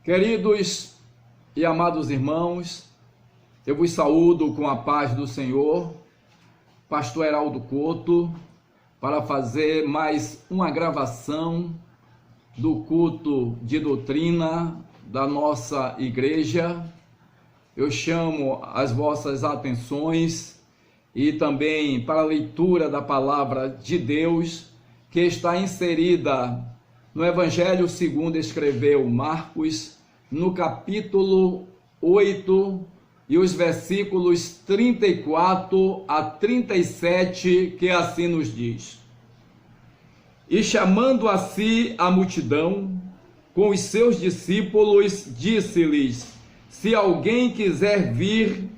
Queridos e amados irmãos, eu vos saúdo com a paz do Senhor, Pastor Heraldo Couto, para fazer mais uma gravação do culto de doutrina da nossa igreja. Eu chamo as vossas atenções e também para a leitura da palavra de Deus, que está inserida no Evangelho segundo escreveu Marcos, no capítulo 8 e os versículos 34 a 37, que assim nos diz: E chamando a si a multidão, com os seus discípulos, disse-lhes: Se alguém quiser vir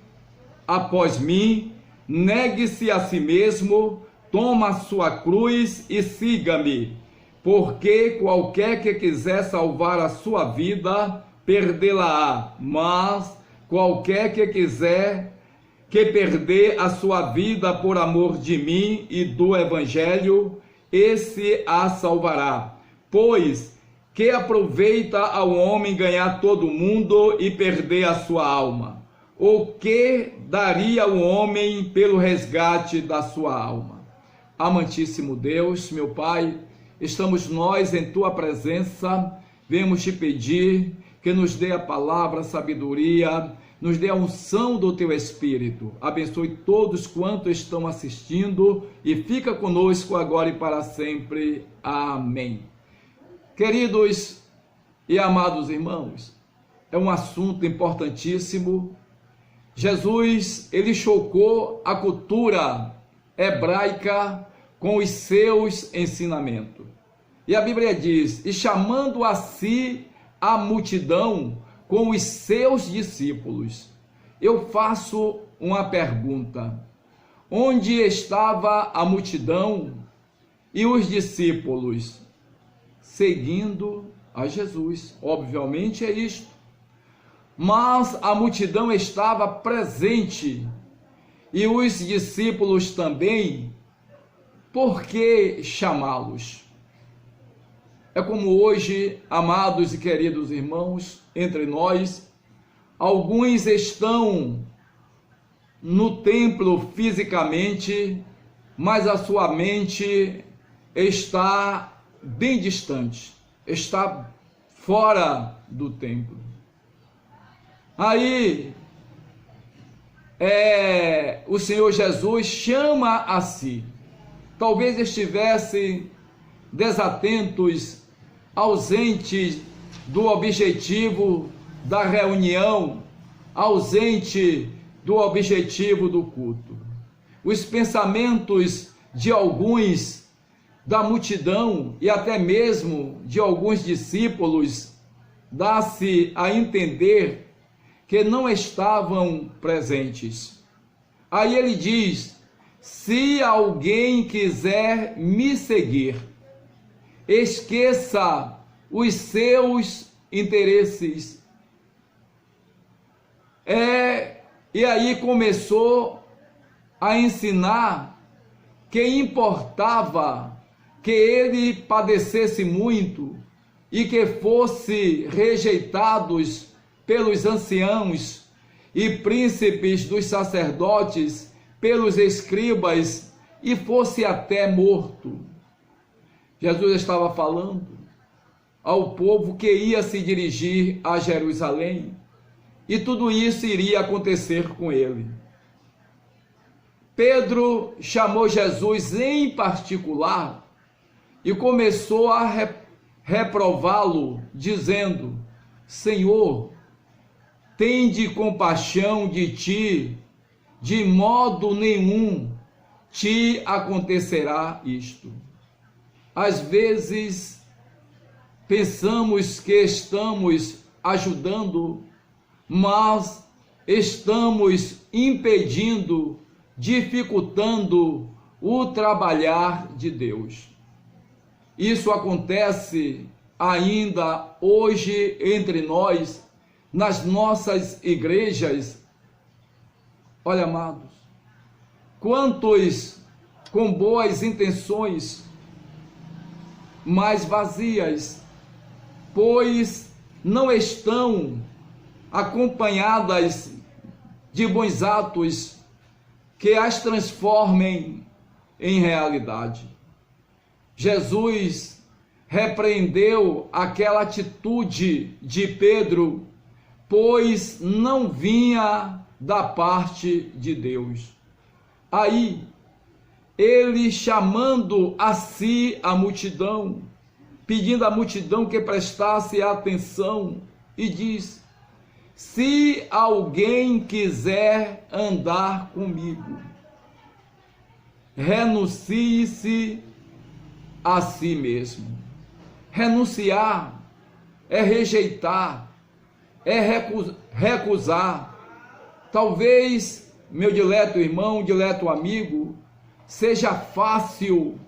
após mim, negue-se a si mesmo, toma a sua cruz e siga-me. Porque qualquer que quiser salvar a sua vida, perdê-la-á, mas qualquer que quiser perder a sua vida por amor de mim e do Evangelho, esse a salvará. Pois que aproveita ao homem ganhar todo o mundo e perder a sua alma? Ou que daria o homem pelo resgate da sua alma? Amantíssimo Deus, meu Pai, estamos nós em Tua presença, vemos Te pedir que nos dê a palavra, a sabedoria, nos dê a unção do Teu Espírito. Abençoe todos quantos estão assistindo e fica conosco agora e para sempre. Amém. Queridos e amados irmãos, é um assunto importantíssimo. Jesus, ele chocou a cultura hebraica com os seus ensinamentos. E a Bíblia diz: e chamando a si a multidão com os seus discípulos. Eu faço uma pergunta: onde estava a multidão e os discípulos? Seguindo a Jesus. Obviamente é isto. Mas a multidão estava presente e os discípulos também. Por que chamá-los? É como hoje, amados e queridos irmãos, entre nós, alguns estão no templo fisicamente, mas a sua mente está bem distante, está fora do templo. Aí, o Senhor Jesus chama a si. Talvez estivessem desatentos, ausentes do objetivo da reunião, ausente do objetivo do culto. Os pensamentos de alguns da multidão e até mesmo de alguns discípulos dá-se a entender que não estavam presentes. Aí ele diz: se alguém quiser me seguir, esqueça os seus interesses. E aí começou a ensinar que importava que ele padecesse muito e que fosse rejeitados pelos anciãos e príncipes dos sacerdotes, pelos escribas, e fosse até morto. Jesus estava falando ao povo que ia se dirigir a Jerusalém, e tudo isso iria acontecer com ele. Pedro chamou Jesus em particular e começou a reprová-lo, dizendo: Senhor, tende compaixão de ti, de modo nenhum te acontecerá isto. Às vezes pensamos que estamos ajudando, mas estamos impedindo, dificultando o trabalhar de Deus. Isso acontece ainda hoje entre nós, nas nossas igrejas. Olha, amados, quantos com boas intenções, mas vazias, pois não estão acompanhadas de bons atos que as transformem em realidade. Jesus repreendeu aquela atitude de Pedro, pois não vinha da parte de Deus. Aí, ele chamando a si a multidão, pedindo à multidão que prestasse atenção, e diz: se alguém quiser andar comigo, renuncie-se a si mesmo. Renunciar é rejeitar, é recusar. Talvez, meu dileto irmão, dileto amigo, seja fácil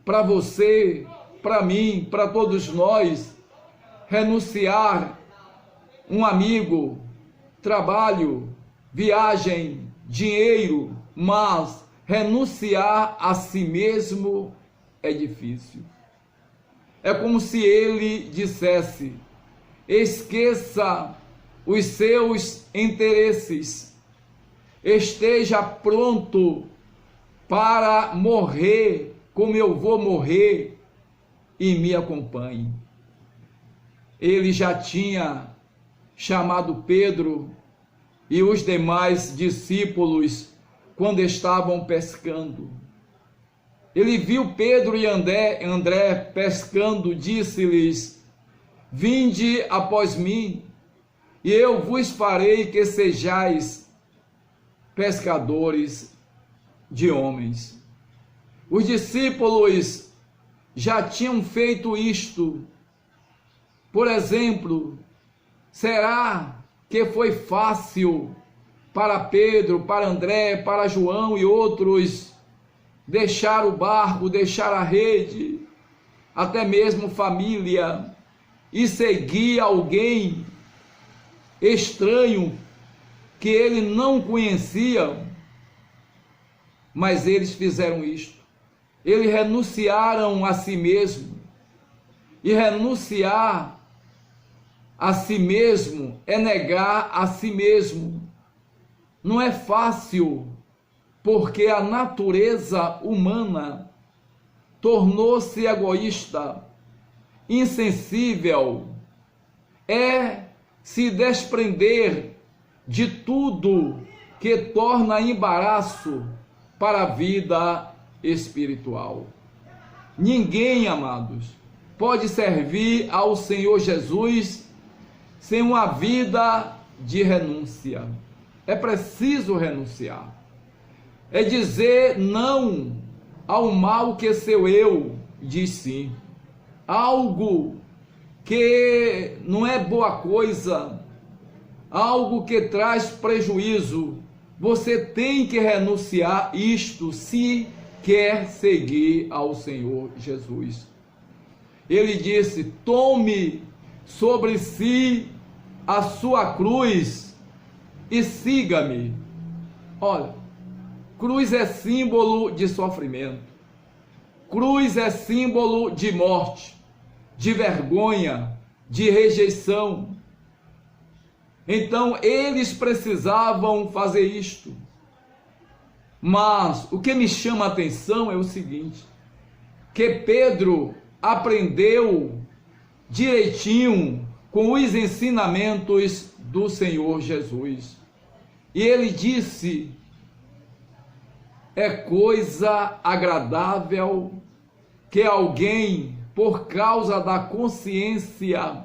para você, para mim, para todos nós, renunciar um amigo, trabalho, viagem, dinheiro, mas renunciar a si mesmo é difícil. É como se ele dissesse: esqueça os seus interesses, esteja pronto para morrer como eu vou morrer e me acompanhe. Ele já tinha chamado Pedro e os demais discípulos quando estavam pescando. Ele viu Pedro e André pescando, disse-lhes: vinde após mim, e eu vos farei que sejais pescadores de homens. Os discípulos já tinham feito isto. Por exemplo, será que foi fácil para Pedro, para André, para João e outros deixar o barco, deixar a rede, até mesmo família, e seguir alguém estranho que ele não conhecia? Mas eles fizeram isto. Eles renunciaram a si mesmo. E renunciar a si mesmo é negar a si mesmo. Não é fácil, porque a natureza humana tornou-se egoísta, insensível, é se desprender de tudo que torna embaraço para a vida espiritual. Ninguém, amados, pode servir ao Senhor Jesus sem uma vida de renúncia. É preciso renunciar. É dizer não ao mal que seu eu diz sim. Algo que não é boa coisa, algo que traz prejuízo, você tem que renunciar isto se quer seguir ao Senhor Jesus. Ele disse: tome sobre si a sua cruz e siga-me. Olha, cruz é símbolo de sofrimento, cruz é símbolo de morte, de vergonha, de rejeição. Então eles precisavam fazer isto. Mas o que me chama a atenção é o seguinte, que Pedro aprendeu direitinho com os ensinamentos do Senhor Jesus. E ele disse: é coisa agradável que alguém, por causa da consciência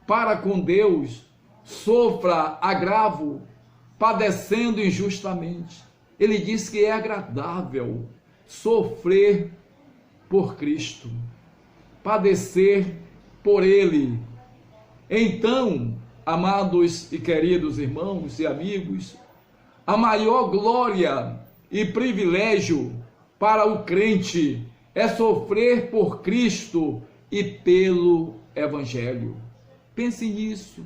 para com Deus, sofra agravo, padecendo injustamente. Ele diz que é agradável sofrer por Cristo, padecer por Ele. Então, amados e queridos irmãos e amigos, a maior glória e privilégio para o crente é sofrer por Cristo e pelo Evangelho. Pense nisso.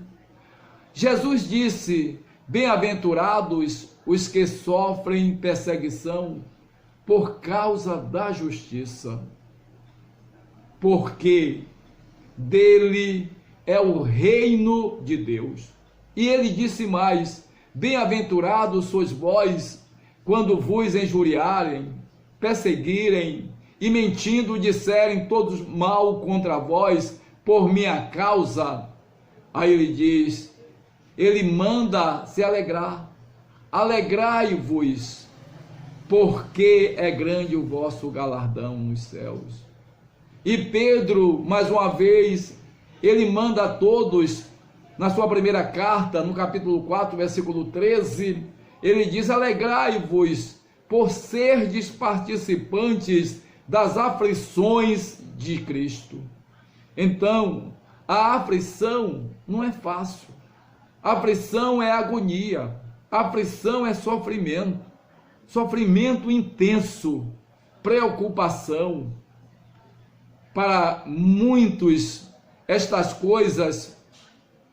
Jesus disse: bem-aventurados os que sofrem perseguição por causa da justiça, porque dele é o reino de Deus. E ele disse mais: bem-aventurados sois vós, quando vos injuriarem, perseguirem e mentindo disserem todos mal contra vós por minha causa. Aí ele diz, ele manda se alegrar. Alegrai-vos, porque é grande o vosso galardão nos céus. E Pedro, mais uma vez, ele manda a todos, na sua primeira carta, no capítulo 4, versículo 13, ele diz: alegrai-vos por serdes participantes das aflições de Cristo. Então, a aflição não é fácil. A aflição é agonia. A aflição é sofrimento. Sofrimento intenso, preocupação. Para muitos, estas coisas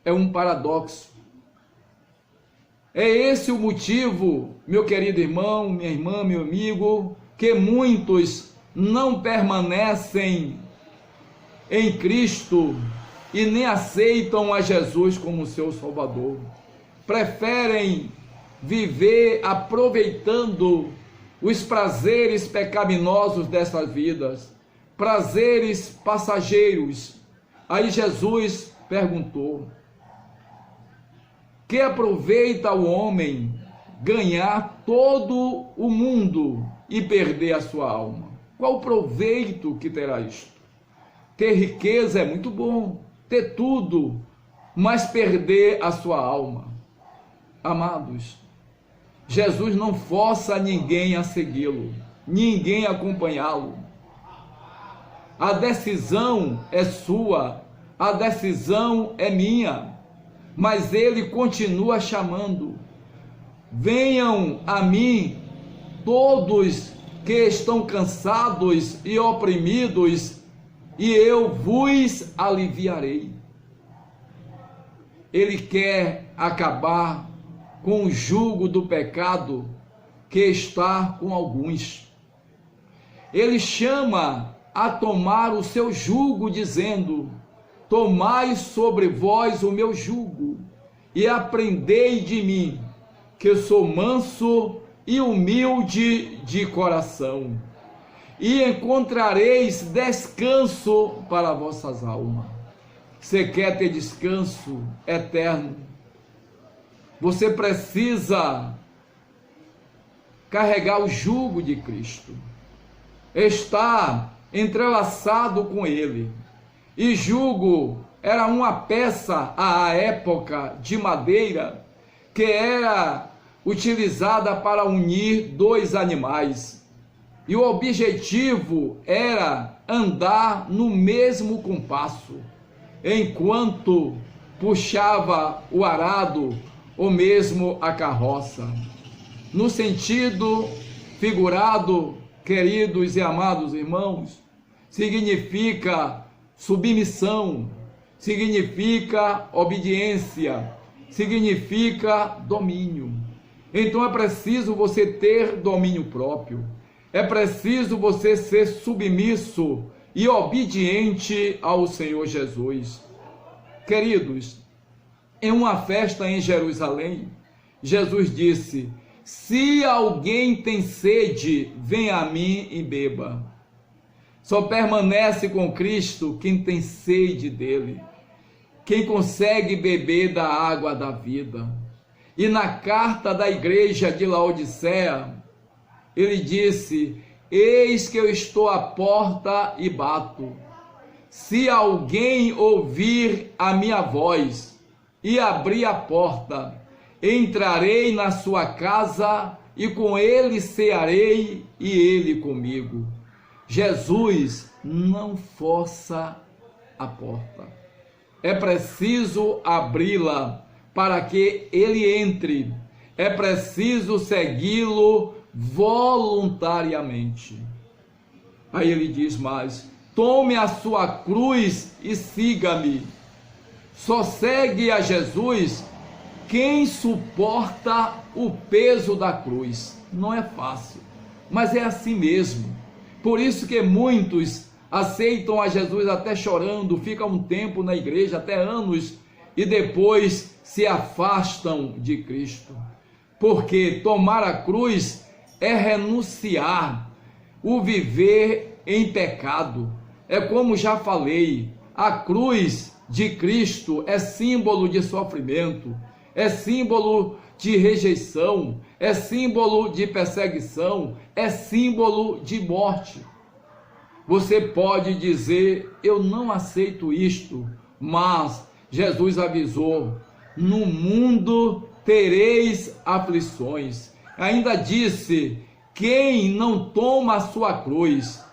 é um paradoxo. É esse o motivo, meu querido irmão, minha irmã, meu amigo, que muitos não permanecem em Cristo e nem aceitam a Jesus como seu Salvador. Preferem viver aproveitando os prazeres pecaminosos dessas vidas, prazeres passageiros. Aí Jesus perguntou: que aproveita o homem ganhar todo o mundo e perder a sua alma? Qual o proveito que terá isto? Ter riqueza é muito bom, ter tudo, mas perder a sua alma. Amados, Jesus não força ninguém a segui-lo, ninguém a acompanhá-lo. A decisão é sua, a decisão é minha, mas ele continua chamando: venham a mim todos que estão cansados e oprimidos, e eu vos aliviarei. Ele quer acabar com o jugo do pecado que está com alguns. Ele chama a tomar o seu jugo, dizendo: tomai sobre vós o meu jugo e aprendei de mim, que sou manso e humilde de coração, e encontrareis descanso para vossas almas. Você quer ter descanso eterno? Você precisa carregar o jugo de Cristo, estar entrelaçado com Ele. E jugo era uma peça à época de madeira que era utilizada para unir dois animais. E o objetivo era andar no mesmo compasso, enquanto puxava o arado ou mesmo a carroça. No sentido figurado, queridos e amados irmãos, significa submissão, significa obediência, significa domínio. Então é preciso você ter domínio próprio, é preciso você ser submisso e obediente ao Senhor Jesus. Queridos, em uma festa em Jerusalém, Jesus disse: se alguém tem sede, venha a mim e beba. Só permanece com Cristo quem tem sede dele, quem consegue beber da água da vida. E na carta da igreja de Laodiceia, ele disse: eis que eu estou à porta e bato. Se alguém ouvir a minha voz e abrir a porta, entrarei na sua casa e com ele cearei e ele comigo. Jesus não força a porta. É preciso abri-la para que ele entre. É preciso segui-lo voluntariamente. Aí ele diz mais: tome a sua cruz e siga-me. Só segue a Jesus quem suporta o peso da cruz. Não é fácil, mas é assim mesmo. Por isso que muitos aceitam a Jesus até chorando, ficam um tempo na igreja, até anos, e depois se afastam de Cristo. Porque tomar a cruz é renunciar o viver em pecado. É como já falei, a cruz de Cristo é símbolo de sofrimento, é símbolo de rejeição, é símbolo de perseguição, é símbolo de morte. Você pode dizer, eu não aceito isto, mas Jesus avisou, no mundo tereis aflições. Ainda disse, quem não toma a sua cruz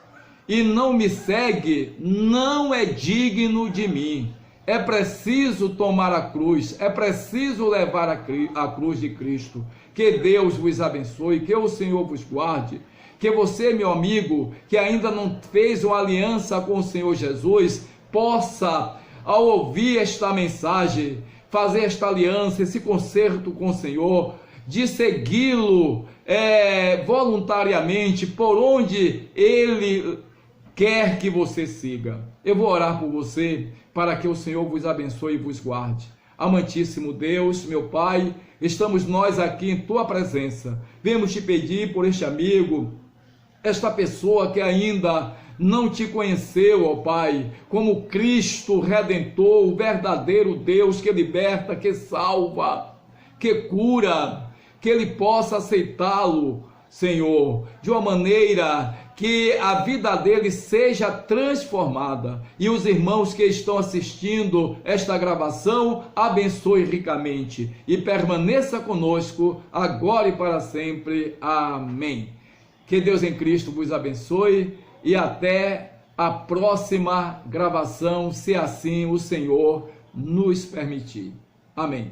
e não me segue, não é digno de mim. É preciso tomar a cruz, é preciso levar a cruz de Cristo. Que Deus vos abençoe, que o Senhor vos guarde, que você, meu amigo, que ainda não fez uma aliança com o Senhor Jesus, possa, ao ouvir esta mensagem, fazer esta aliança, esse concerto com o Senhor, de segui-lo voluntariamente por onde Ele quer que você siga. Eu vou orar por você, para que o Senhor vos abençoe e vos guarde. Amantíssimo Deus, meu Pai, estamos nós aqui em Tua presença. Vemos te pedir por este amigo, esta pessoa que ainda não te conheceu, ó Pai, como Cristo Redentor, o verdadeiro Deus que liberta, que salva, que cura, que ele possa aceitá-lo, Senhor, de uma maneira que a vida dele seja transformada. E os irmãos que estão assistindo esta gravação, abençoe ricamente e permaneça conosco agora e para sempre. Amém. Que Deus em Cristo vos abençoe e até a próxima gravação, se assim o Senhor nos permitir. Amém.